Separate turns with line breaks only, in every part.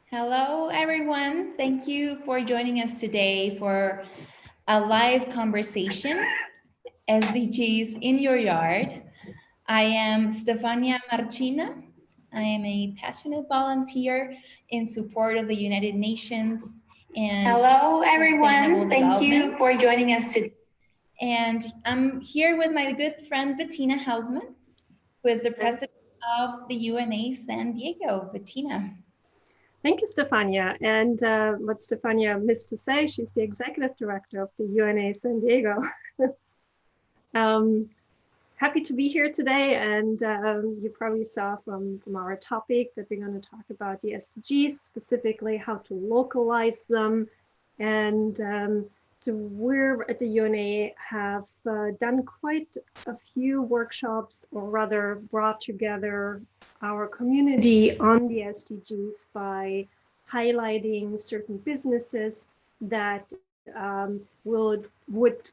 Hello, everyone. Thank you for joining us today for a live conversation, SDGs in your yard. I am Stefania Marchina. I am a passionate volunteer in support of the United Nations and
hello, everyone. Thank you for
development.
joining us today.
And I'm here with my good friend, Bettina Hausman, who is the president of the UNA San Diego. Bettina.
Thank you, Stefania. And what Stefania missed to say, she's the executive director of the UNA San Diego. Happy to be here today. And you probably saw from our topic that we're going to talk about the SDGs, specifically how to localize them. And so we're at the UNA have done quite a few workshops, or rather brought together our community on the SDGs by highlighting certain businesses that would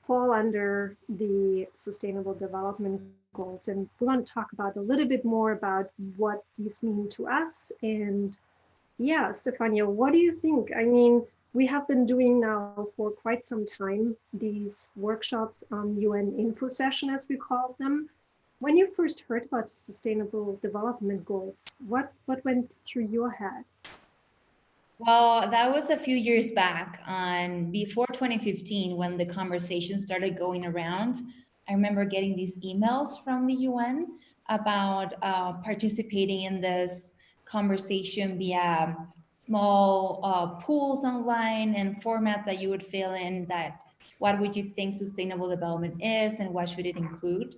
fall under the Sustainable Development Goals. And we want to talk about a little bit more about what these mean to us. And yeah, Stefania, what do you think? I mean, we have been doing now for quite some time these workshops on UN Info Session, as we call them. When you first heard about the Sustainable Development Goals, what went through your head?
Well, that was a few years back, before 2015, when the conversation started going around. I remember getting these emails from the UN about participating in this conversation via small pools online and formats that you would fill in, that what would you think sustainable development is and what should it include.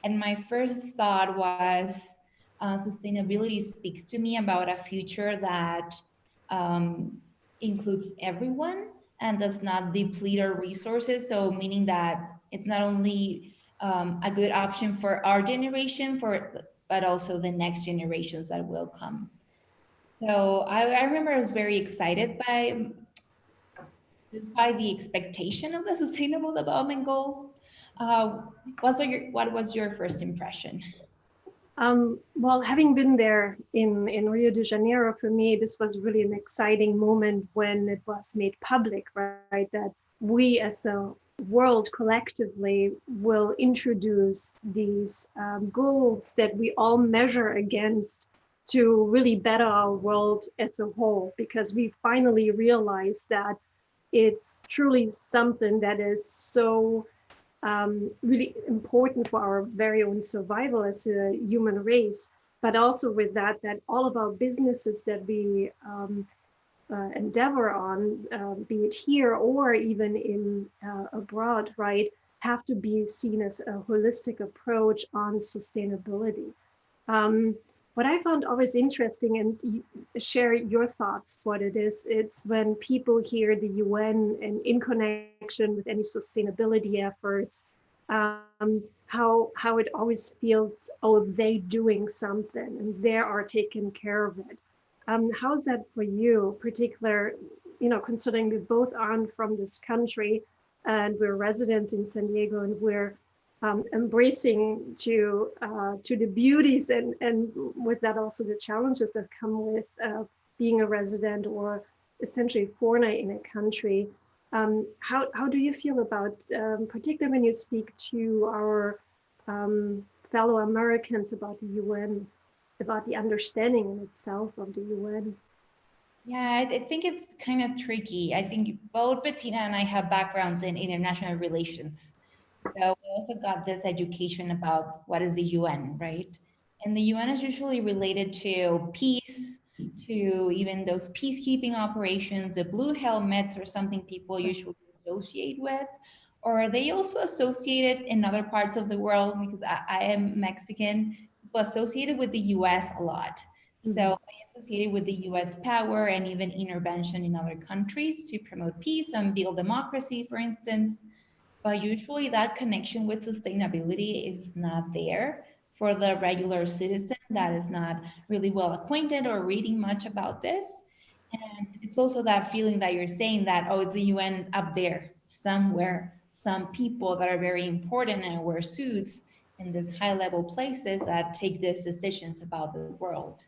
And my first thought was sustainability speaks to me about a future that includes everyone and does not deplete our resources. So meaning that it's not only a good option for our generation, but also the next generations that will come. So I remember I was very excited by the expectation of the Sustainable Development Goals. What was your first impression?
Well, having been there in Rio de Janeiro, for me, this was really an exciting moment when it was made public, right? That we as a world collectively will introduce these goals that we all measure against to really better our world as a whole, because we finally realize that it's truly something that is so really important for our very own survival as a human race, but also with that all of our businesses that we endeavor on, be it here or even in abroad, right, have to be seen as a holistic approach on sustainability. What I found always interesting, and share your thoughts, what it is, it's when people hear the UN and in connection with any sustainability efforts, how it always feels, oh, they doing something and they are taking care of it. How's that for you, particular, considering we both aren't from this country and we're residents in San Diego, and we're embracing to the beauties and with that also the challenges that come with being a resident or essentially foreigner in a country. How do you feel about, particularly when you speak to our fellow Americans about the UN, about the understanding in itself of the UN?
Yeah, I think it's kind of tricky. I think both Bettina and I have backgrounds in international relations. So we also got this education about what is the UN, right? And the UN is usually related to peace, to even those peacekeeping operations, the blue helmets or something people usually associate with. Or are they also associated in other parts of the world? Because I am Mexican, but associated with the US a lot. So I associated with the US power and even intervention in other countries to promote peace and build democracy, for instance. But usually that connection with sustainability is not there for the regular citizen that is not really well acquainted or reading much about this. And it's also that feeling that you're saying that, oh, it's the UN up there somewhere, some people that are very important and wear suits in these high level places that take these decisions about the world.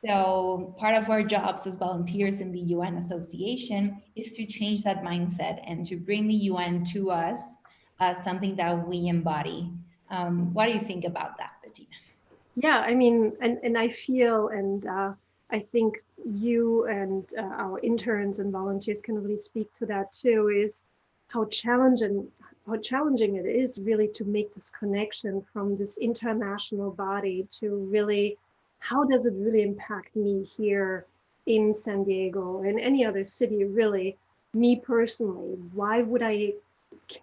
So part of our jobs as volunteers in the UN Association is to change that mindset and to bring the UN to us as something that we embody. What do you think about that, Bettina?
Yeah, I mean, and I feel, and I think you and our interns and volunteers can really speak to that too, is how challenging it is really to make this connection from this international body to really, how does it really impact me here in San Diego, in any other city, really, me personally? Why would I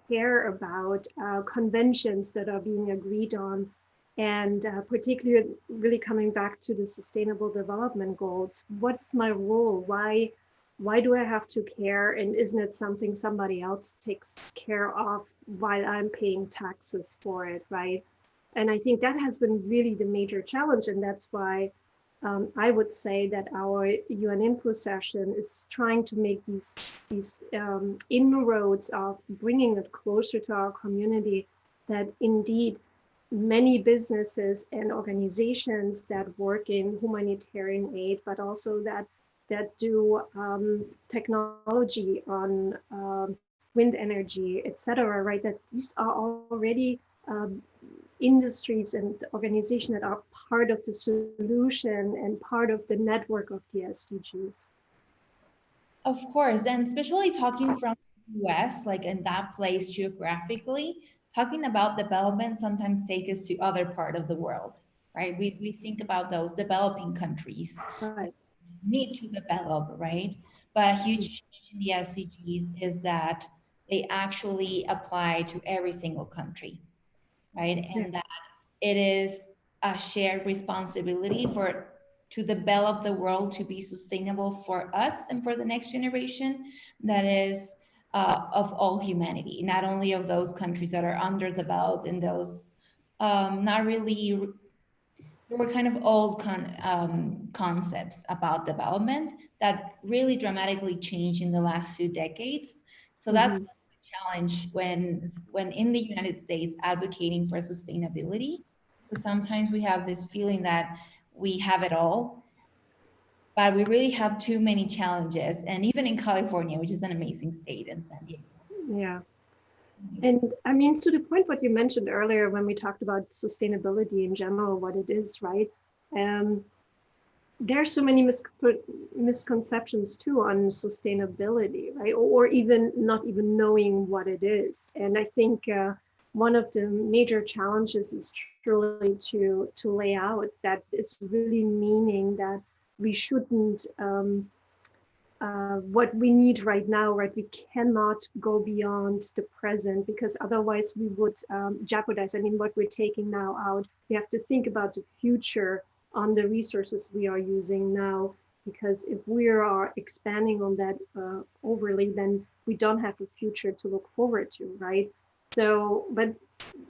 care about conventions that are being agreed on? And particularly really coming back to the sustainable development goals, what's my role? Why do I have to care? And isn't it something somebody else takes care of while I'm paying taxes for it, right? And I think that has been really the major challenge. And that's why I would say that our UN Info session is trying to make these inroads of bringing it closer to our community, that indeed many businesses and organizations that work in humanitarian aid, but also that do technology on wind energy, etc., right? That these are already industries and organizations that are part of the solution and part of the network of the SDGs.
Of course, and especially talking from the US, like in that place geographically, talking about development sometimes takes us to other part of the world, right? We think about those developing countries
Right.
need to develop, right? But a huge change in the SDGs is that they actually apply to every single country, right? And that it is a shared responsibility for to develop the world to be sustainable for us and for the next generation, that is of all humanity, not only of those countries that are underdeveloped and those not really, there were kind of old concepts about development that really dramatically changed in the last 2 decades. So that's a challenge when in the United States advocating for sustainability, because sometimes we have this feeling that we have it all, but we really have too many challenges. And even in California, which is an amazing state, in San Diego.
Yeah. And I mean, to the point what you mentioned earlier when we talked about sustainability in general, what it is, right? There's so many misconceptions too on sustainability, right? Or even not even knowing what it is. And I think one of the major challenges is truly to lay out that it's really meaning that we shouldn't what we need right now, right? We cannot go beyond the present, because otherwise we would jeopardize. I mean, what we're taking now out, we have to think about the future on the resources we are using now, because if we are expanding on that overly, then we don't have a future to look forward to, right? So, but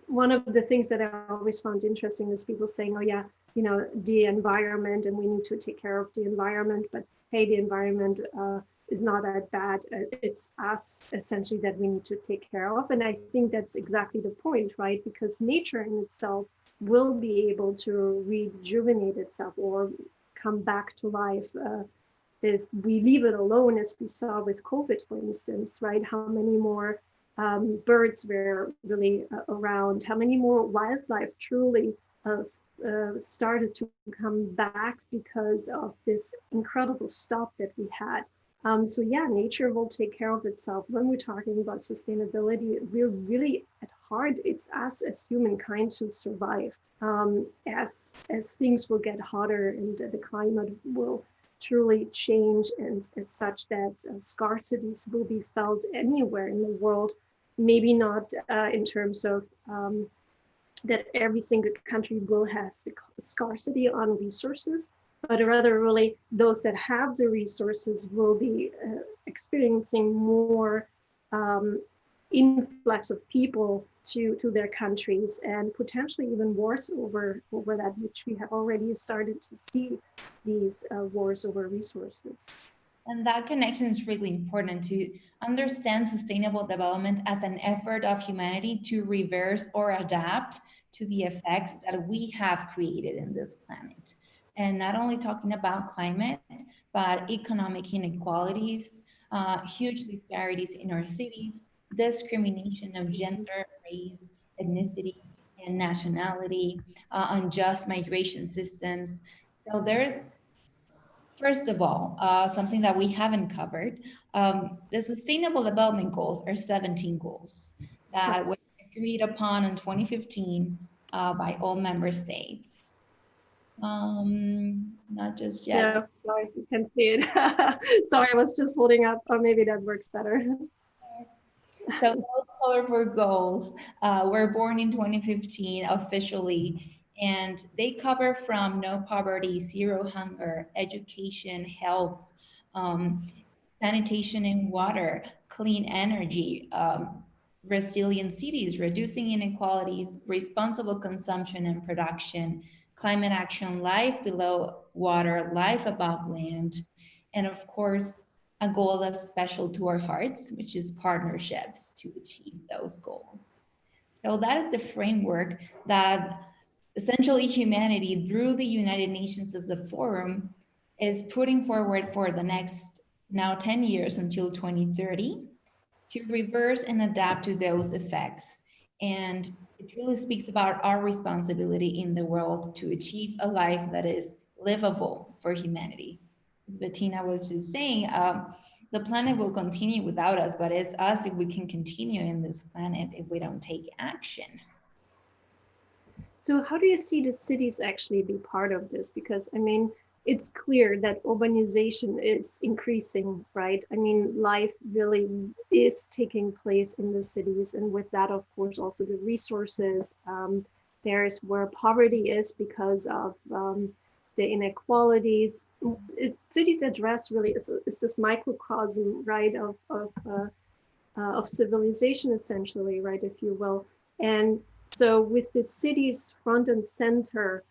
one of the things that I always found interesting is people saying, oh yeah, you know, the environment, and we need to take care of the environment, but hey, the environment is not that bad. It's us essentially that we need to take care of. And I think that's exactly the point, right? Because nature in itself will be able to rejuvenate itself or come back to life if we leave it alone, as we saw with COVID, for instance, right? How many more birds were really around, how many more wildlife truly started to come back because of this incredible stop that we had. So yeah, nature will take care of itself. When we're talking about sustainability, we're really at heart, it's us as humankind to survive. As things will get hotter and the climate will truly change, and as such that scarcities will be felt anywhere in the world, maybe not in terms of that every single country will have the scarcity on resources, but rather really those that have the resources will be experiencing more influx of people to their countries, and potentially even wars over that, which we have already started to see, these wars over resources.
And that connection is really important to understand sustainable development as an effort of humanity to reverse or adapt to the effects that we have created in this planet. And not only talking about climate, but economic inequalities, huge disparities in our cities, discrimination of gender, race, ethnicity, and nationality, unjust migration systems. So there's First of all, something that we haven't covered, the Sustainable Development Goals are 17 goals that were agreed upon in 2015 by all member states. Not just yet.
Yeah, sorry, you can see it. Sorry, I was just holding up, or maybe that works better.
So those colorful goals were born in 2015 officially, and they cover from no poverty, zero hunger, education, health, um, sanitation and water, clean energy, resilient cities, reducing inequalities, responsible consumption and production, climate action, life below water, life above land, and of course, a goal that's special to our hearts, which is partnerships to achieve those goals. So that is the framework that essentially humanity, through the United Nations as a forum, is putting forward for the next now 10 years until 2030 to reverse and adapt to those effects. And it really speaks about our responsibility in the world to achieve a life that is livable for humanity. As Bettina was just saying, the planet will continue without us, but it's us if we can continue in this planet if we don't take action.
So how do you see the cities actually be part of this? Because I mean, it's clear that urbanization is increasing, right? I mean, life really is taking place in the cities. And with that, of course, also the resources. There's where poverty is because of the inequalities. Cities address really, it's this microcosm, right, of civilization, essentially, right, if you will. And so with the cities front and center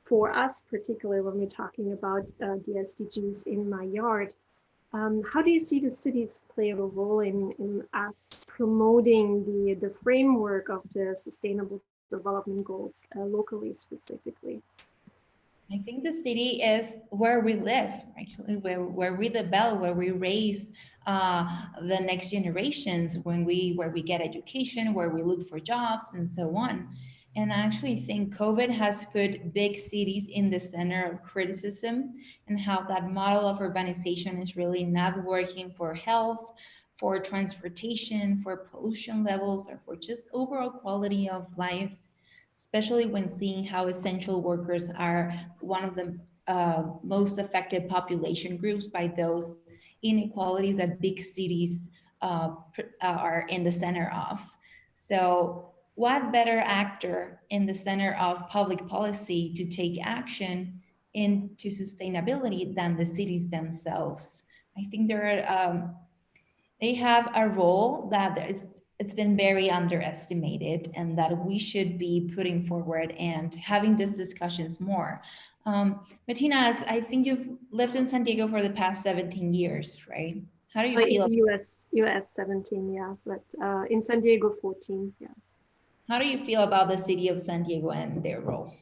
for us, particularly when we're talking about the SDGs in my yard, how do you see the cities play a role in us promoting the framework of the Sustainable Development Goals locally specifically?
I think the city is where we live, actually, where we develop, where we raise the next generations, where we get education, where we look for jobs, and so on. And I actually think COVID has put big cities in the center of criticism, and how that model of urbanization is really not working for health, for transportation, for pollution levels, or for just overall quality of life, especially when seeing how essential workers are one of the most affected population groups by those inequalities that big cities are in the center of. So, what better actor in the center of public policy to take action into sustainability than the cities themselves? I think they have a role that it's been very underestimated, and that we should be putting forward and having these discussions more. Martina, I think you've lived in San Diego for the past 17 years, right? How do you feel?
US 17, yeah, but in San Diego 14, yeah.
How do you feel about the city of San Diego and their role?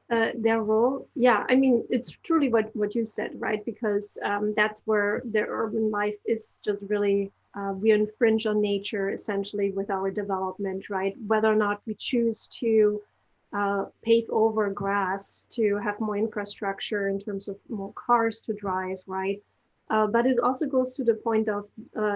Their role, yeah, I mean, it's truly what you said, right? Because that's where the urban life is just really, we infringe on nature essentially with our development, right? Whether or not we choose to pave over grass, to have more infrastructure in terms of more cars to drive, right? But it also goes to the point of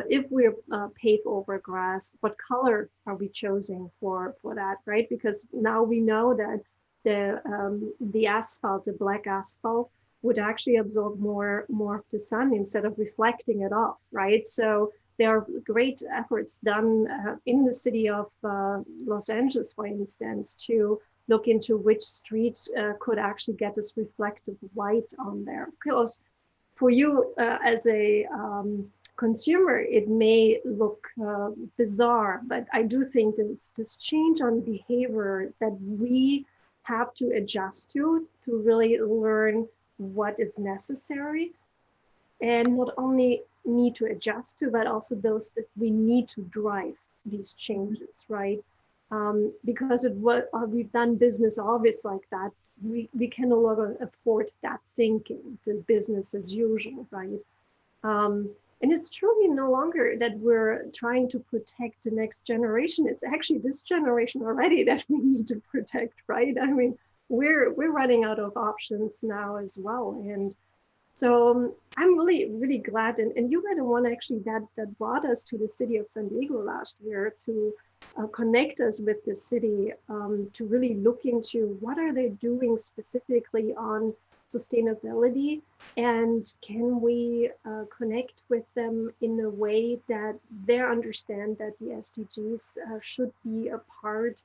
if we pave over grass, what color are we choosing for that, right? Because now we know that the asphalt, the black asphalt, would actually absorb more of the sun instead of reflecting it off, right? So there are great efforts done in the city of Los Angeles, for instance, to look into which streets could actually get this reflective white on there. Because for you as a consumer, it may look bizarre, but I do think that it's this change on behavior that we have to adjust to really learn what is necessary. and not only need to adjust to, but also those that we need to drive these changes, right? Because we've done business always like that. We can no longer afford that thinking, the business as usual, right? And it's truly no longer that we're trying to protect the next generation. It's actually this generation already that we need to protect, right? I mean, we're running out of options now as well. And so I'm really glad. And you were the one actually that brought us to the city of San Diego last year to connect us with the city, to really look into what are they doing specifically on sustainability, and can we connect with them in a way that they understand that the SDGs should be a part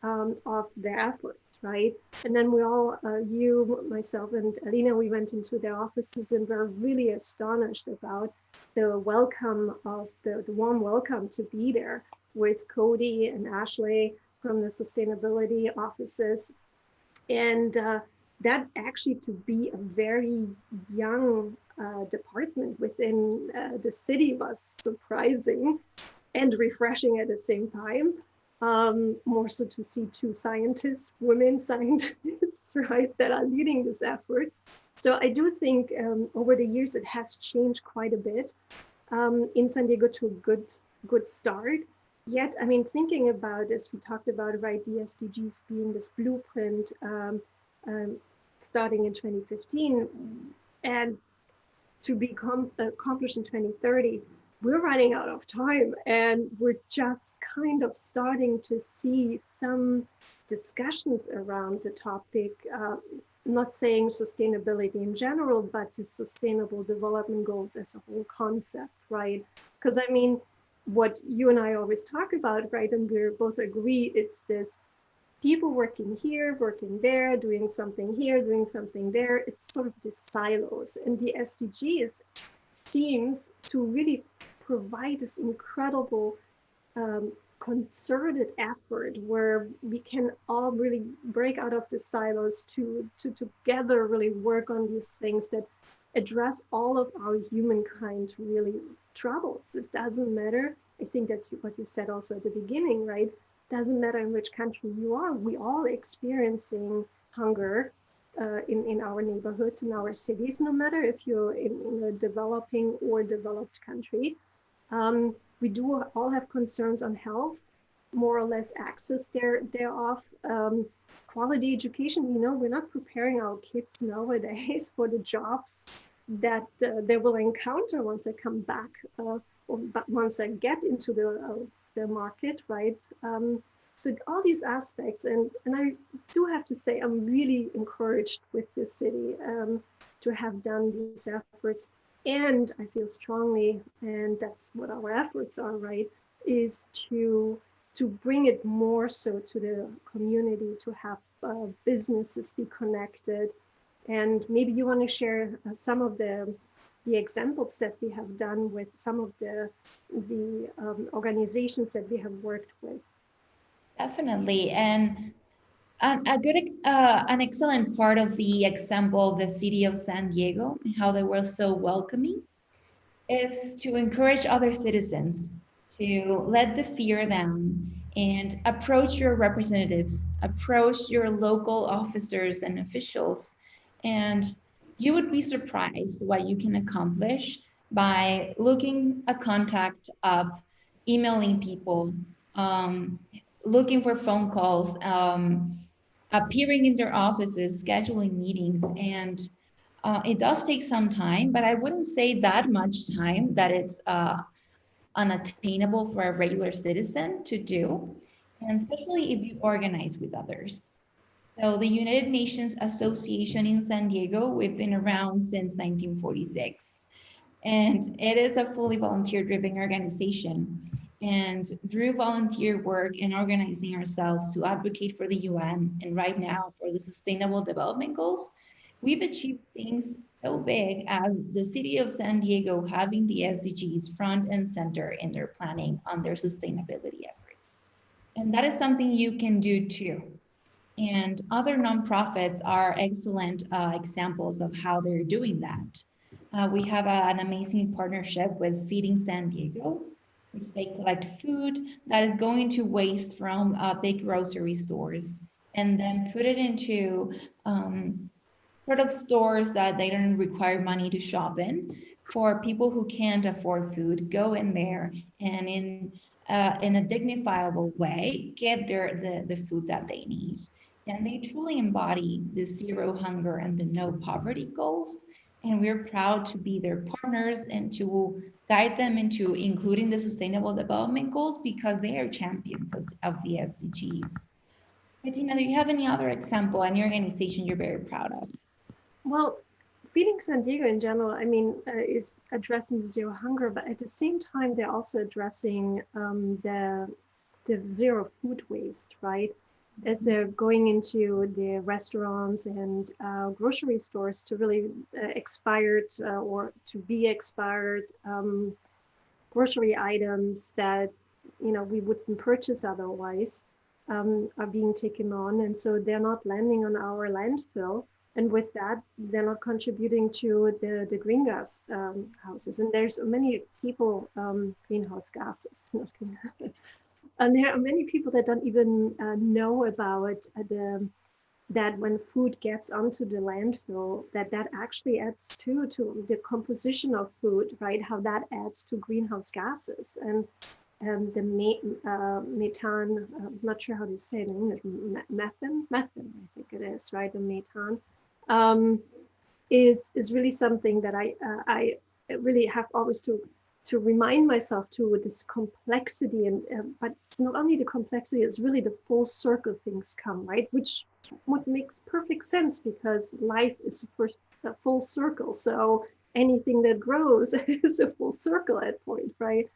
of their efforts, right? And then we all, you, myself, and Alina, we went into their offices and were really astonished about the welcome of the warm welcome to be there with Cody and Ashley from the sustainability offices. And that actually to be a very young department within the city was surprising and refreshing at the same time. More so to see two scientists, women scientists, right, that are leading this effort. So I do think over the years it has changed quite a bit in San Diego to a good start. Yet, I mean, thinking about, as we talked about, right, the SDGs being this blueprint um, starting in 2015 and to be accomplished in 2030, we're running out of time, and we're just kind of starting to see some discussions around the topic, not saying sustainability in general, but the sustainable development goals as a whole concept, right? Because I mean, what you and I always talk about, right, and we both agree, it's this people working here, working there, doing something here, doing something there. It's sort of the silos. And the SDGs seems to really provide this incredible concerted effort where we can all really break out of the silos to together really work on these things that address all of our humankind really troubles. It doesn't matter. I think that's what you said also at the beginning, right? Doesn't matter in which country you are, we all experiencing hunger in our neighborhoods, in our cities, no matter if you're in a developing or developed country. We do all have concerns on health, more or less access thereof. Quality education, you know, we're not preparing our kids nowadays for the jobs that they will encounter once they come back, or once they get into the market, right? So all these aspects, and I do have to say, I'm really encouraged with this city to have done these efforts. And I feel strongly, and that's what our efforts are, right, is to bring it more so to the community, to have businesses be connected. And maybe you want to share some of the examples that we have done with some of the organizations that we have worked with.
Definitely. And an excellent part of the example of the city of San Diego and how they were so welcoming is to encourage other citizens to let the fear down and approach your representatives, approach your local officers and officials. And you would be surprised what you can accomplish by looking a contact up, emailing people, looking for phone calls, appearing in their offices, scheduling meetings. And it does take some time, but I wouldn't say that much time that it's unattainable for a regular citizen to do, and especially if you organize with others. So the United Nations Association in San Diego, we've been around since 1946, and it is a fully volunteer-driven organization. And through volunteer work and organizing ourselves to advocate for the UN and right now for the Sustainable Development Goals, we've achieved things so big as the city of San Diego having the SDGs front and center in their planning on their sustainability efforts. And that is something you can do too. And other nonprofits are excellent examples of how they're doing that. We have an amazing partnership with Feeding San Diego, which they collect food that is going to waste from big grocery stores and then put it into sort of stores that they don't require money to shop in. For people who can't afford food, go in there and in a dignifiable way get the food that they need. And they truly embody the zero hunger and the no poverty goals. And we're proud to be their partners and to guide them into including the sustainable development goals because they are champions of the SDGs. Bettina, do you have any other example, any organization you're very proud of?
Well, Feeding San Diego in general, I mean, is addressing the zero hunger, but at the same time, they're also addressing the zero food waste, right? As they're going into the restaurants and grocery stores to really expired or to be expired grocery items that we wouldn't purchase otherwise are being taken on, and so they're not landing on our landfill. And with that, they're not contributing to the green gas houses. And there's many people, greenhouse gases, not green. And there are many people that don't even know about that when food gets onto the landfill, that actually adds to the composition of food, right? How that adds to greenhouse gases. And the methane, not sure how to say it in English, methane, I think it is, right? The methane is really something that I really have always to remind myself to this complexity, and but it's not only the complexity, it's really the full circle things come, right? Which what makes perfect sense because life is a full circle. So anything that grows is a full circle at point, right?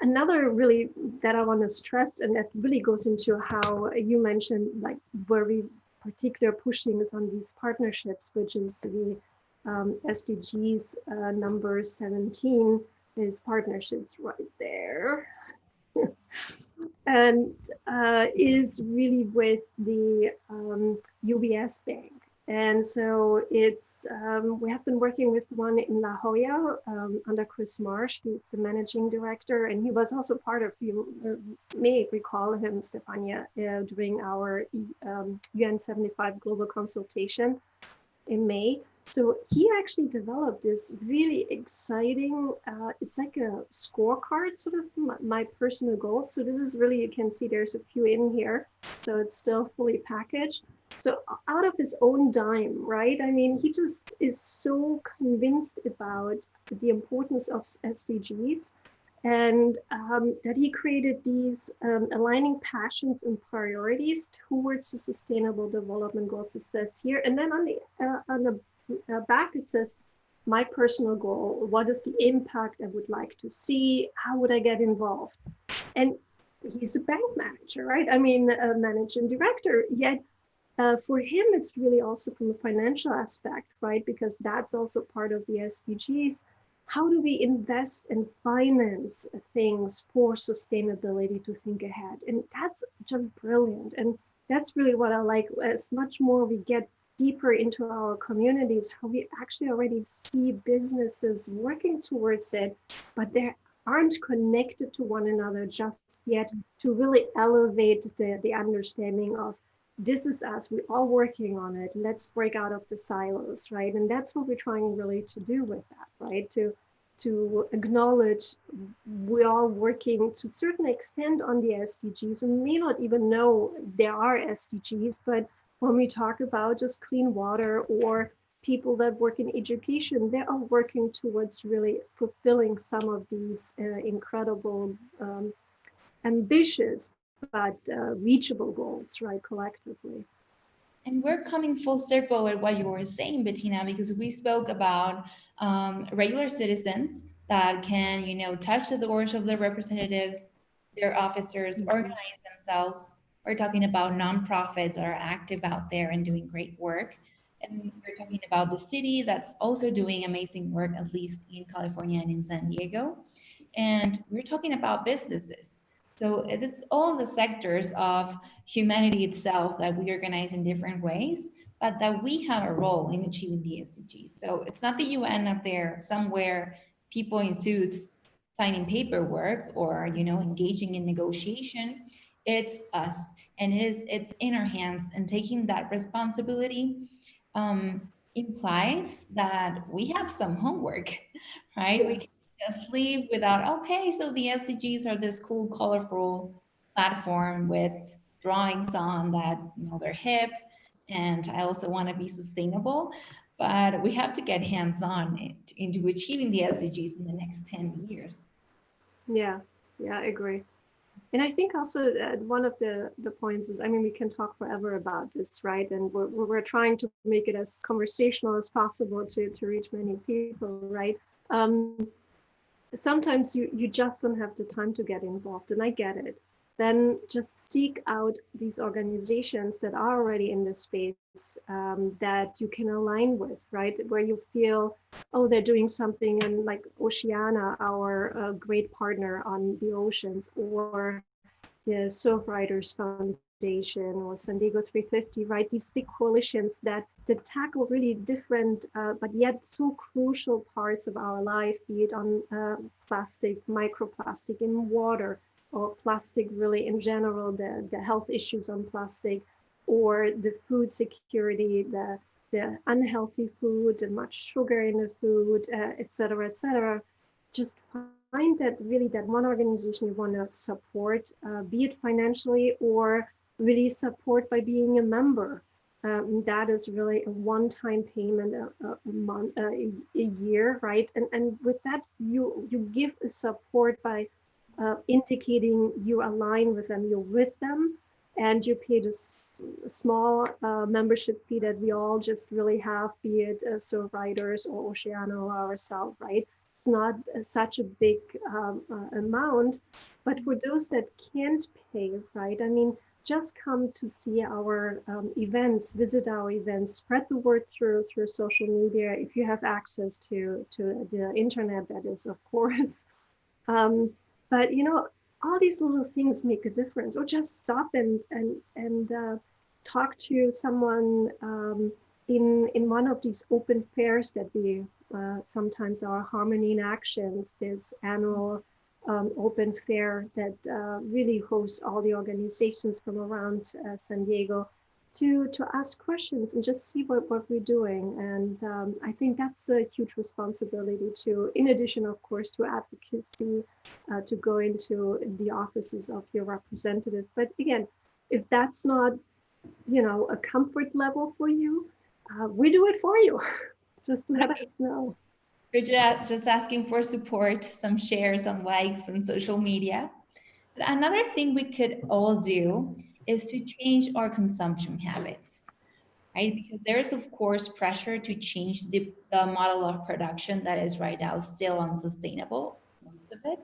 Another really that I want to stress, and that really goes into how you mentioned, like where we particular pushing is on these partnerships, which is the SDGs number 17 is partnerships right there. And is really with the UBS Bank. And so it's, we have been working with one in La Jolla under Chris Marsh. He's the managing director, and he was also part of, you may recall him, Stefania, during our UN 75 global consultation in May. So he actually developed this really exciting, it's like a scorecard, sort of my personal goals. So this is really, you can see there's a few in here. So it's still fully packaged. So out of his own dime, right? I mean, he just is so convinced about the importance of SDGs and that he created these aligning passions and priorities towards the sustainable development goals, it says here. And then on the back, it says, my personal goal, what is the impact I would like to see? How would I get involved? And he's a bank manager, right? I mean, a managing director, yet for him, it's really also from a financial aspect, right? Because that's also part of the SDGs. How do we invest and finance things for sustainability to think ahead? And that's just brilliant. And that's really what I like. As much more we get deeper into our communities, how we actually already see businesses working towards it, but they aren't connected to one another just yet to really elevate the understanding of this is us, we're all working on it, let's break out of the silos, right? And that's what we're trying really to do with that, right? To acknowledge we're all working to a certain extent on the SDGs, and may not even know there are SDGs, but when we talk about just clean water or people that work in education, they are working towards really fulfilling some of these incredible, ambitious, but reachable goals, right, collectively.
And we're coming full circle with what you were saying, Bettina, because we spoke about regular citizens that can, touch the doors of their representatives, their officers, organize themselves. We're talking about nonprofits that are active out there and doing great work. And we're talking about the city that's also doing amazing work, at least in California and in San Diego. And we're talking about businesses. So it's all the sectors of humanity itself that we organize in different ways but that we have a role in achieving the SDGs. So it's not the UN up there somewhere, people in suits signing paperwork or, you know, engaging in negotiation. It's us, and it's in our hands, and taking that responsibility implies that we have some homework, right? We can just leave without, okay, so the SDGs are this cool, colorful platform with drawings on that, you know, they're hip, and I also want to be sustainable, but we have to get hands-on into achieving the SDGs in the next 10 years.
Yeah, yeah, I agree. And I think also one of the points is, I mean, we can talk forever about this, right? And we're trying to make it as conversational as possible to reach many people, right? Um, Sometimes you just don't have the time to get involved, and I get it. Then just seek out these organizations that are already in this space, that you can align with, right? Where you feel, oh, they're doing something, and like Oceana, our great partner on the oceans, or the Surf Riders Foundation or San Diego 350, right? These big coalitions that tackle really different, but yet so crucial parts of our life, be it on plastic, microplastic in water, or plastic really in general, the health issues on plastic, or the food security, the unhealthy food, the much sugar in the food, et cetera, et cetera. Just find that really that one organization you want to support, be it financially or really support by being a member. That is really a one-time payment a month, a year, right? And with that, you give a support by indicating you align with them, you're with them, and you pay this small membership fee that we all just really have, be it Surf Riders or Oceano or ourselves, right? Not such a big amount, but for those that can't pay, right? I mean, just come to see our events, visit our events, spread the word through social media. If you have access to the internet, that is, of course. But you know, all these little things make a difference. Or just stop and talk to someone in one of these open fairs that we sometimes are Harmony in Actions, this annual open fair that really hosts all the organizations from around San Diego to ask questions and just see what we're doing. And I think that's a huge responsibility to, in addition, of course, to advocacy, to go into the offices of your representative. But again, if that's not, you know, a comfort level for you, we do it for you. Just let us know.
We're just asking for support, some shares, some likes on social media. But another thing we could all do is to change our consumption habits, right? Because there is, of course, pressure to change the model of production that is right now still unsustainable, most of it.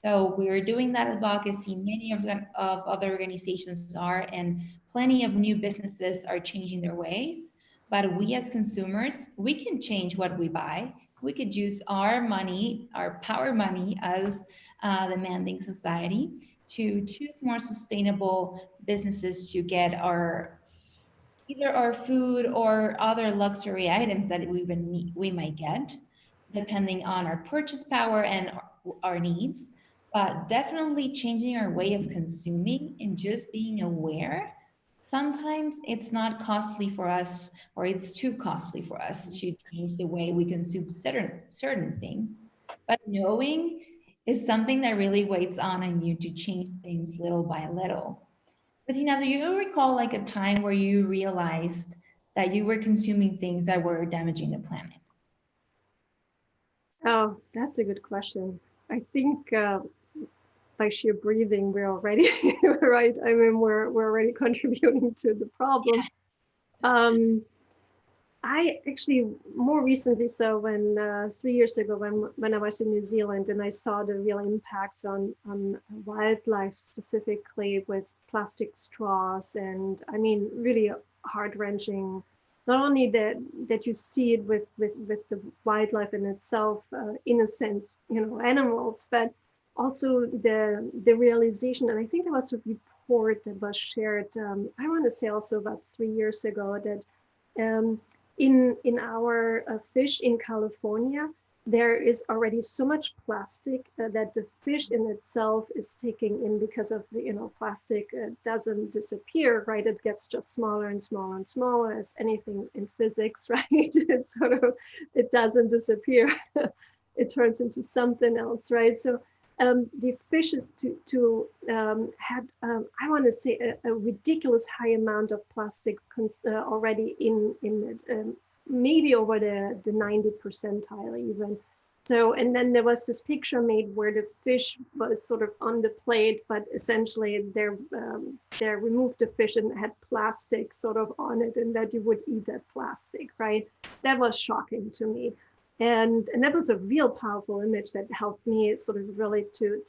So we're doing that advocacy. Many of other organizations are, and plenty of new businesses are changing their ways. But we as consumers, we can change what we buy. We could use our money, our power money as demanding society to choose more sustainable businesses to get our either our food or other luxury items that we might get, depending on our purchase power and our needs. But definitely changing our way of consuming and just being aware. Sometimes it's not costly for us, or it's too costly for us to change the way we consume certain things. But knowing is something that really weighs on you to change things little by little. Bettina, do you recall like a time where you realized that you were consuming things that were damaging the planet?
Oh, that's a good question. I think by sheer breathing, we're already right. I mean, we're already contributing to the problem. I actually more recently, so when 3 years ago, when I was in New Zealand and I saw the real impacts on wildlife, specifically with plastic straws, and I mean really heart wrenching. Not only that you see it with the wildlife in itself, innocent, you know, animals, but also the realization. And I think there was a report that was shared. I want to say also about 3 years ago that In our fish in California, there is already so much plastic that the fish in itself is taking in, because of the, plastic doesn't disappear, right? It gets just smaller and smaller and smaller, as anything in physics, right? It's sort of, it doesn't disappear. It turns into something else, right? So the fish is had, I want to say, a ridiculous high amount of plastic already in it, maybe over the 90 percentile even. So, and then there was this picture made where the fish was sort of on the plate, but essentially they removed the fish and had plastic sort of on it, and that you would eat that plastic, right? That was shocking to me. And that was a real powerful image that helped me sort of really to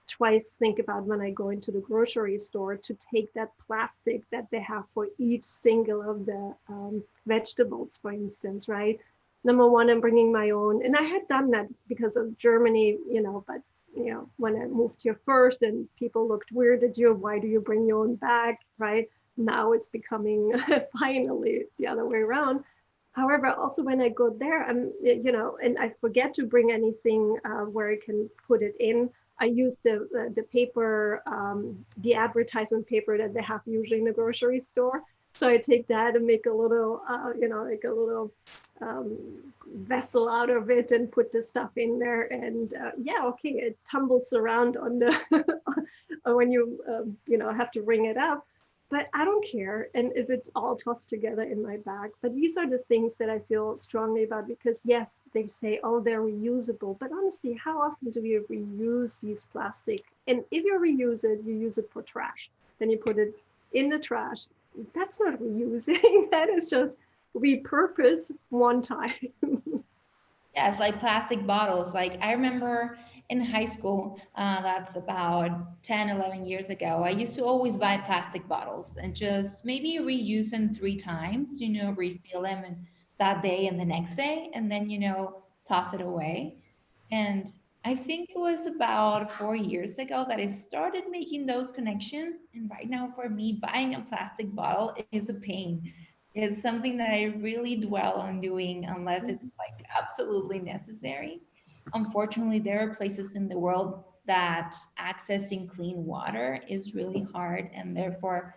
twice think about, when I go into the grocery store, to take that plastic that they have for each single of the vegetables, for instance, right? Number one, I'm bringing my own, and I had done that because of Germany, but when I moved here first and people looked weird at you, why do you bring your own bag, right? Now it's becoming finally the other way around. However, also when I go there, and I forget to bring anything where I can put it in. I use the paper, the advertisement paper that they have usually in the grocery store. So I take that and make a little, like a little vessel out of it and put the stuff in there. And yeah, okay, it tumbles around on the when you have to ring it up. But I don't care. And if it's all tossed together in my bag. But these are the things that I feel strongly about, because yes, they say, oh, they're reusable. But honestly, how often do we reuse these plastic? And if you reuse it, you use it for trash. Then you put it in the trash. That's not reusing. That is just repurpose one time.
Yeah, it's like plastic bottles. Like I remember in high school, that's about 10, 11 years ago, I used to always buy plastic bottles and just maybe reuse them 3 times, refill them and that day and the next day, and then, toss it away. And I think it was about 4 years ago that I started making those connections. And right now, for me, buying a plastic bottle is a pain. It's something that I really dwell on doing unless it's like absolutely necessary. Unfortunately, there are places in the world that accessing clean water is really hard, and therefore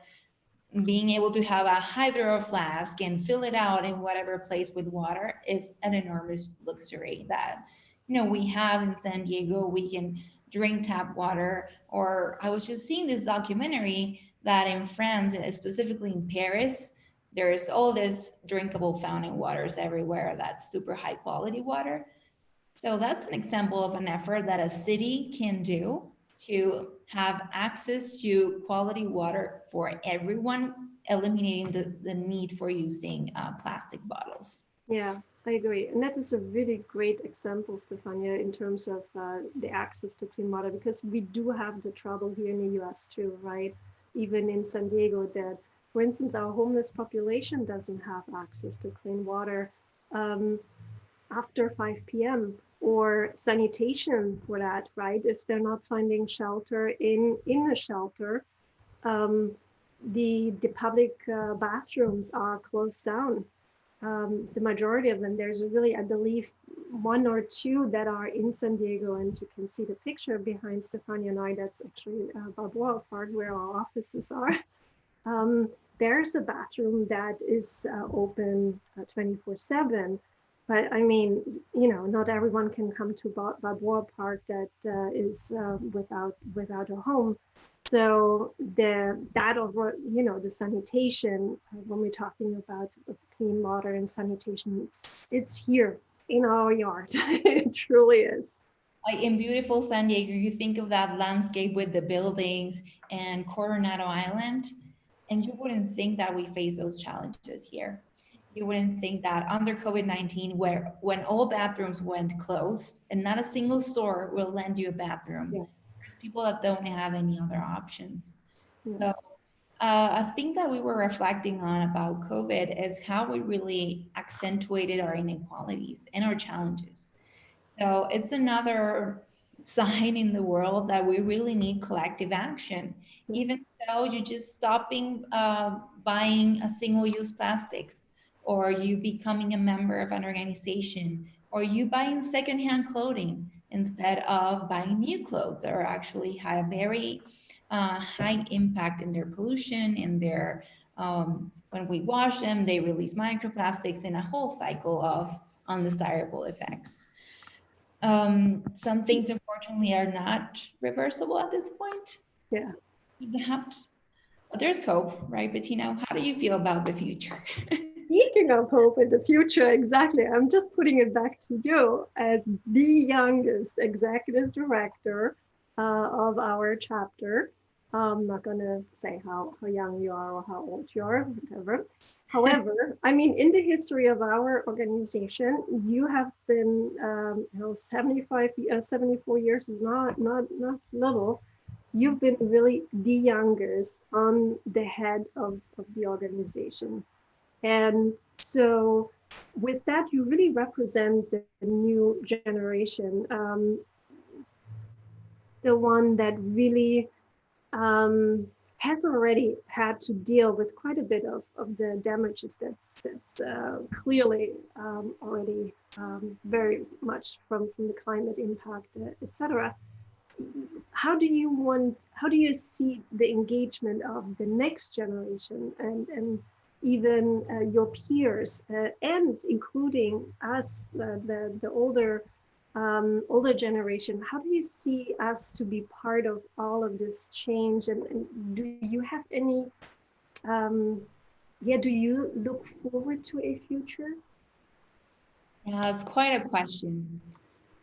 being able to have a hydro flask and fill it out in whatever place with water is an enormous luxury that we have in San Diego. We can drink tap water. Or I was just seeing this documentary that in France, and specifically in Paris, there's all this drinkable fountain waters everywhere. That's super high quality water. So that's an example of an effort that a city can do to have access to quality water for everyone, eliminating the need for using plastic bottles.
Yeah, I agree. And that is a really great example, Stefania, in terms of the access to clean water, because we do have the trouble here in the US too, right? Even in San Diego, that, for instance, our homeless population doesn't have access to clean water after 5 p.m. or sanitation for that, right? If they're not finding shelter in a shelter, the public bathrooms are closed down. The majority of them, there's really, I believe, 1 or 2 that are in San Diego, and you can see the picture behind Stefania and I. That's actually Balboa Park, where our offices are. There's a bathroom that is open 24/7. But I mean, not everyone can come to Balboa Park that is without a home. So the sanitation, when we're talking about clean water and sanitation, it's here in our yard. It truly is.
Like in beautiful San Diego, you think of that landscape with the buildings and Coronado Island, and you wouldn't think that we face those challenges here. You wouldn't think that under COVID-19, where when all bathrooms went closed and not a single store will lend you a bathroom,
Yeah.
there's people that don't have any other options.
Yeah.
So a thing that we were reflecting on about COVID is how we really accentuated our inequalities and our challenges. So it's another sign in the world that we really need collective action. Even though you're just stopping buying a single-use plastics, or you becoming a member of an organization, or you buying secondhand clothing instead of buying new clothes that are actually have very high impact in their pollution, in their when we wash them, they release microplastics in a whole cycle of undesirable effects. Some things, unfortunately, are not reversible at this point.
Yeah.
But there's hope, right, Bettina? How do you feel about the future?
Speaking of hope in the future, exactly. I'm just putting it back to you as the youngest executive director of our chapter. I'm not going to say how young you are or how old you are, whatever. However, I mean, in the history of our organization, you have been, 74 years is not little. You've been really the youngest on the head of the organization. And so with that, you really represent the new generation, the one that really has already had to deal with quite a bit of the damages that's clearly already very much from the climate impact, etc. How do you see the engagement of the next generation and even your peers and including us, the older generation? How do you see us to be part of all of this change? And do you have any, do you look forward to a future?
Yeah, it's quite a question.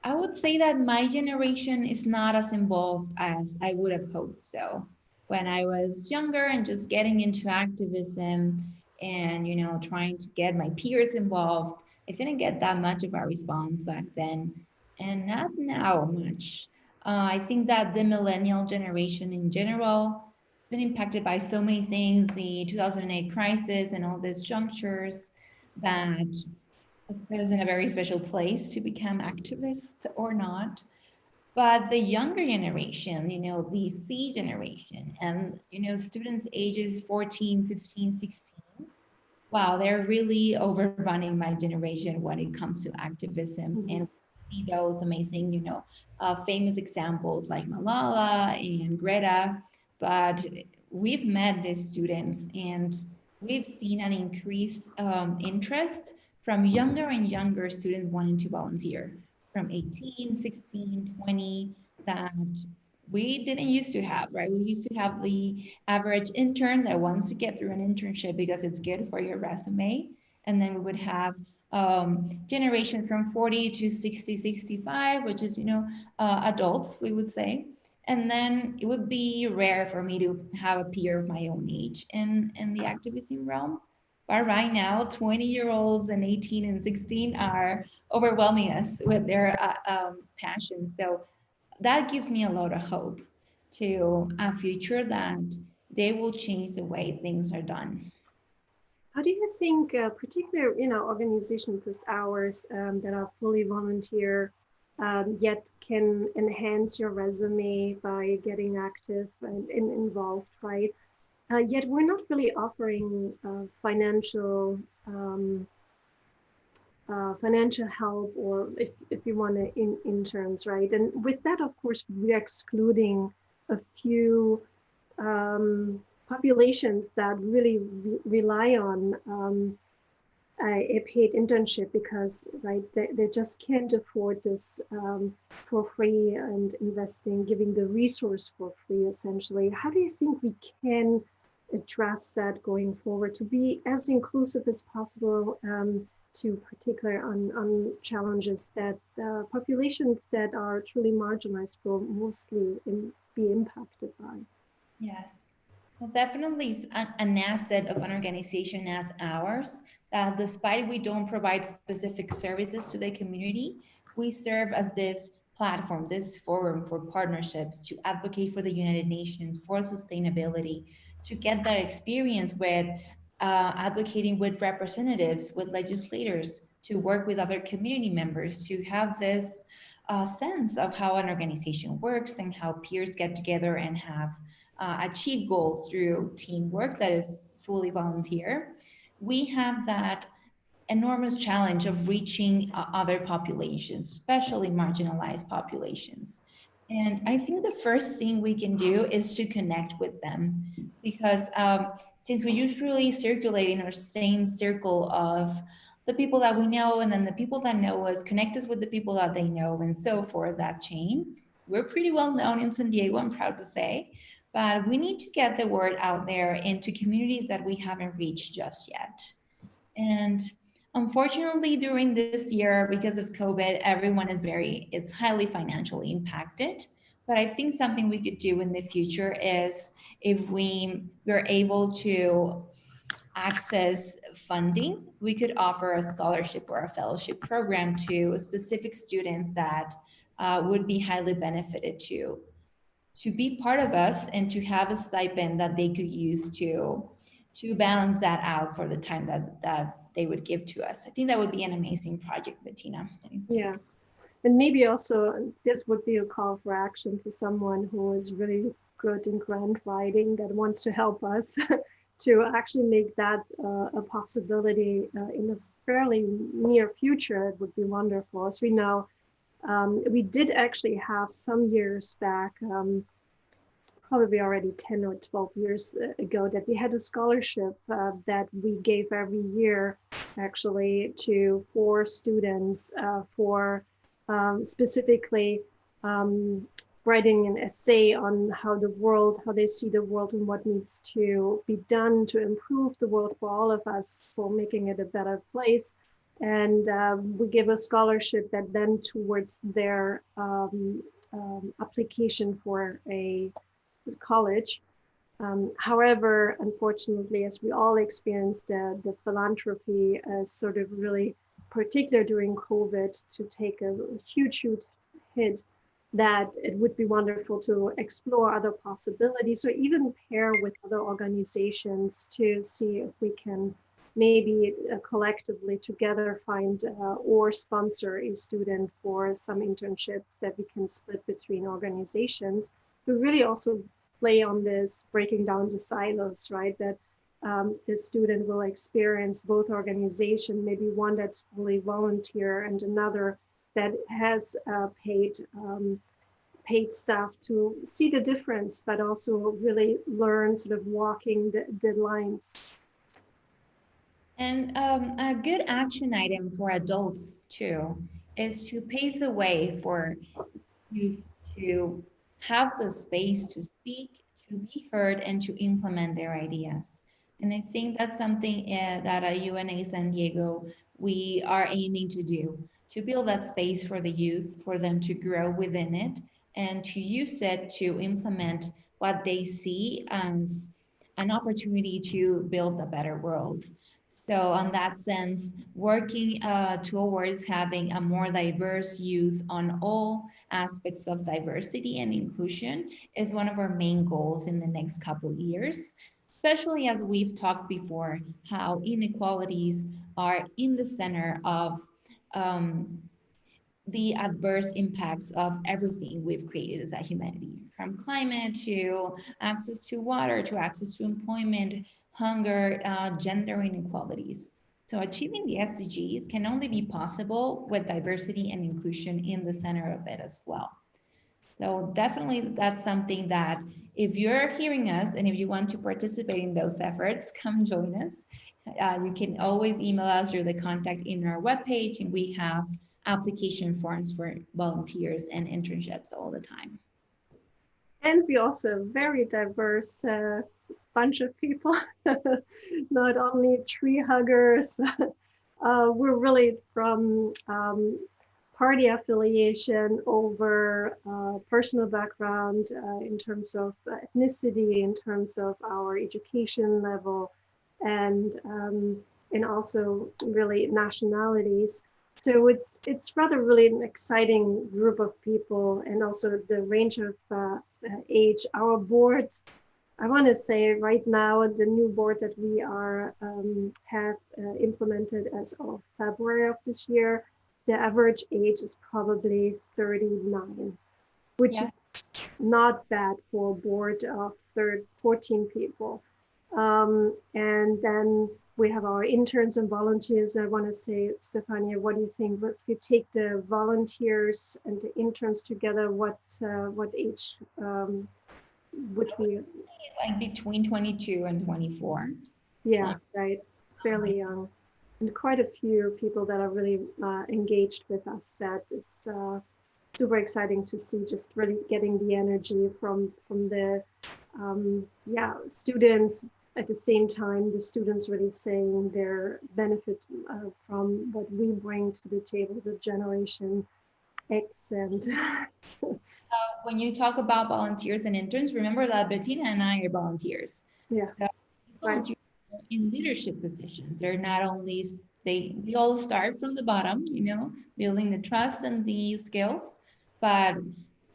I would say that my generation is not as involved as I would have hoped so. When I was younger and just getting into activism and, trying to get my peers involved, I didn't get that much of a response back then, and not now much. I think that the millennial generation in general has been impacted by so many things, the 2008 crisis and all these junctures that put us in a very special place to become activists or not. But the younger generation, the C generation, and, students ages 14, 15, 16, wow, they're really overrunning my generation when it comes to activism.
Mm-hmm.
And see those amazing, famous examples like Malala and Greta. But we've met these students and we've seen an increased interest from younger and younger students wanting to volunteer from 18, 16, 20 that we didn't used to have, right? We used to have the average intern that wants to get through an internship because it's good for your resume. And then we would have generation from 40 to 60, 65, which is, adults, we would say. And then it would be rare for me to have a peer of my own age in the activism realm. But right now, 20-year-olds and 18 and 16 are overwhelming us with their passion. So that gives me a lot of hope to a future that they will change the way things are done.
How do you think, particular, organizations as ours that are fully volunteer, yet can enhance your resume by getting active and involved, right? Yet we're not really offering financial help, or if you want to interns, right? And with that, of course, we're excluding a few populations that really rely on a paid internship because, right, they just can't afford this for free and investing, giving the resource for free, essentially. How do you think we can address that going forward to be as inclusive as possible, to particular on challenges that populations that are truly marginalized will mostly be impacted by?
Yes. Well, definitely it's an asset of an organization as ours that despite we don't provide specific services to the community, we serve as this platform, this forum for partnerships to advocate for the United Nations, for sustainability, to get that experience with advocating with representatives, with legislators, to work with other community members, to have this sense of how an organization works and how peers get together and have achieve goals through teamwork that is fully volunteer. We have that enormous challenge of reaching other populations, especially marginalized populations. And I think the first thing we can do is to connect with them, because since we usually circulate in our same circle of the people that we know, and then the people that know us connect us with the people that they know, and so forth, that chain. We're pretty well known in San Diego, I'm proud to say, but we need to get the word out there into communities that we haven't reached just yet. And unfortunately, during this year, because of COVID, everyone it's highly financially impacted. But I think something we could do in the future is, if we're able to access funding, we could offer a scholarship or a fellowship program to specific students that would be highly benefited to be part of us, and to have a stipend that they could use to balance that out for the time that they would give to us. I think that would be an amazing project, Bettina.
Yeah. And maybe also this would be a call for action to someone who is really good in grant writing that wants to help us to actually make that a possibility in the fairly near future. It would be wonderful. As we know, we did actually have some years back, probably already 10 or 12 years ago, that we had a scholarship that we gave every year actually to 4 students for specifically writing an essay on how they see the world, and what needs to be done to improve the world for all of us, for making it a better place. And we give a scholarship that then towards their application for a college. However, unfortunately, as we all experienced, the philanthropy sort of really, particular during COVID, to take a huge hit, that it would be wonderful to explore other possibilities, or even pair with other organizations to see if we can maybe collectively together find or sponsor a student for some internships that we can split between organizations, to really also play on this breaking down the silos, right? That the student will experience both organization, maybe one that's fully volunteer and another that has paid staff, to see the difference, but also really learn sort of walking the lines.
And a good action item for adults too is to pave the way for youth to have the space to speak, to be heard, and to implement their ideas. And I think that's something that at UNA San Diego we are aiming to do, to build that space for the youth, for them to grow within it, and to use it to implement what they see as an opportunity to build a better world. So, on that sense, working towards having a more diverse youth on all aspects of diversity and inclusion is one of our main goals in the next couple years, especially as we've talked before, how inequalities are in the center of um, the adverse impacts of everything we've created as a humanity, from climate to access to water, to access to employment, hunger, gender inequalities. So achieving the SDGs can only be possible with diversity and inclusion in the center of it as well. So definitely that's something that, if you're hearing us and if you want to participate in those efforts, come join us. You can always email us through the contact in our webpage, and we have application forms for volunteers and internships all the time.
And we also a very diverse bunch of people, not only tree huggers. We're really from party affiliation over personal background, in terms of ethnicity, in terms of our education level, and also really nationalities. So it's rather really an exciting group of people, and also the range of age. Our board, I want to say right now, the new board that we are have implemented as of February of this year, the average age is probably 39, which is not bad for a board of 14 people. And then we have our interns and volunteers. I want to say, Stefania, what do you think? If we take the volunteers and the interns together, what age would we?
Like between 22 and 24.
Yeah, right. Fairly young. And quite a few people that are really engaged with us. That is super exciting to see, just really getting the energy from the students. At the same time, the students really saying their benefit from what we bring to the table, the generation X. And
When you talk about volunteers and interns, remember that Bettina and I are volunteers.
yeah,
So volunteers are in leadership positions. They're not only, we all start from the bottom, building the trust and the skills. But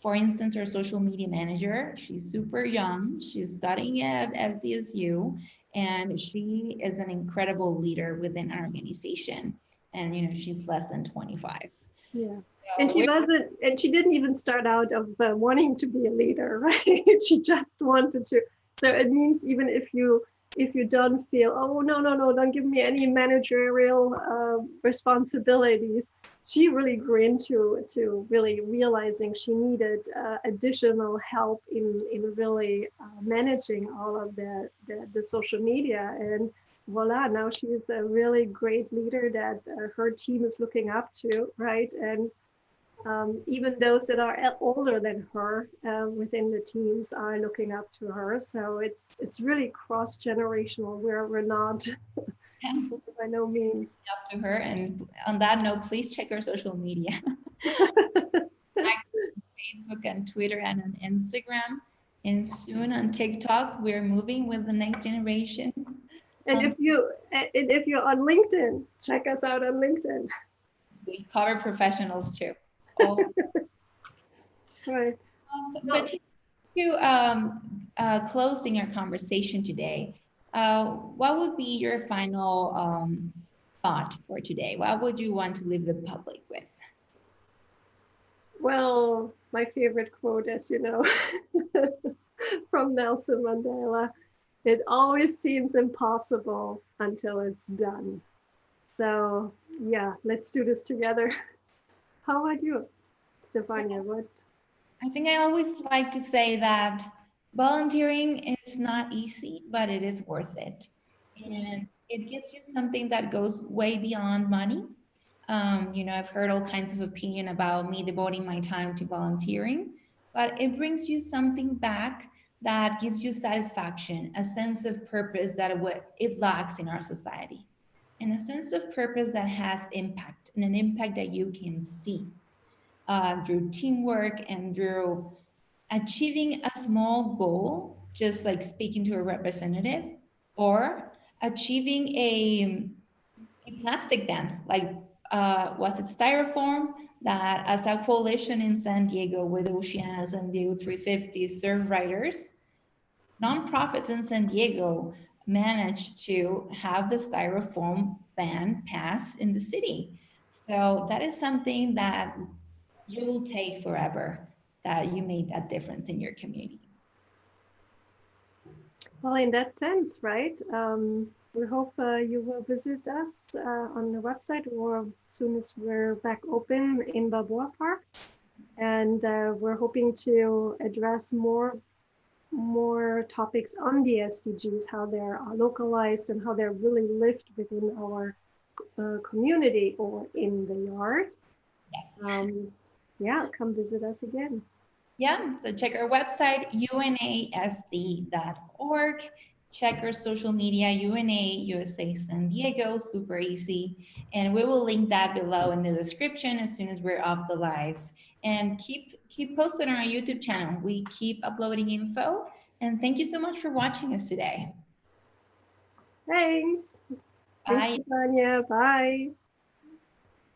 for instance, our social media manager, she's super young. She's studying at SDSU, and she is an incredible leader within our organization. And she's less than 25.
Yeah. And she didn't even start out of wanting to be a leader, right? She just wanted to. So it means even if you don't feel, oh, no, don't give me any managerial responsibilities. She really grew into really realizing she needed additional help in really managing all of the social media. And voila, now she's a really great leader that her team is looking up to, right? And even those that are older than her within the teams are looking up to her. So it's really cross-generational, where we're not by no means
up to her. And on that note, please check our social media. Facebook and Twitter and on Instagram, and soon on TikTok. We're moving with the next generation.
And if you're on LinkedIn, check us out on LinkedIn.
We cover professionals too. Oh.
Right.
But to closing our conversation today, what would be your final thought for today? What would you want to leave the public with?
Well, my favorite quote, as you know, from Nelson Mandela: "It always seems impossible until it's done." So yeah, let's do this together. How about you, Stefania? What?
I think I always like to say that volunteering is not easy, but it is worth it. And it gives you something that goes way beyond money. I've heard all kinds of opinion about me devoting my time to volunteering, but it brings you something back that gives you satisfaction, a sense of purpose that it lacks in our society, and a sense of purpose that has impact, and an impact that you can see through teamwork and through achieving a small goal, just like speaking to a representative, or achieving a plastic ban, like was it styrofoam, that as a coalition in San Diego with Oceana, San Diego 350 Surf Riders, nonprofits in San Diego managed to have the styrofoam ban passed in the city. So that is something that you will take forever, that you made that difference in your community.
Well, in that sense, right? We hope you will visit us on the website, or as soon as we're back open in Balboa Park. And we're hoping to address more topics on the SDGs, how they're localized and how they're really lived within our community or in the yard.
Yes.
Yeah, come visit us again.
Yeah, so check our website, unasd.org. Check our social media, UNA USA San Diego, super easy. And we will link that below in the description as soon as we're off the live. And keep posting on our YouTube channel. We keep uploading info. And thank you so much for watching us today.
Thanks.
Bye.
Thanks, Stefania. Bye.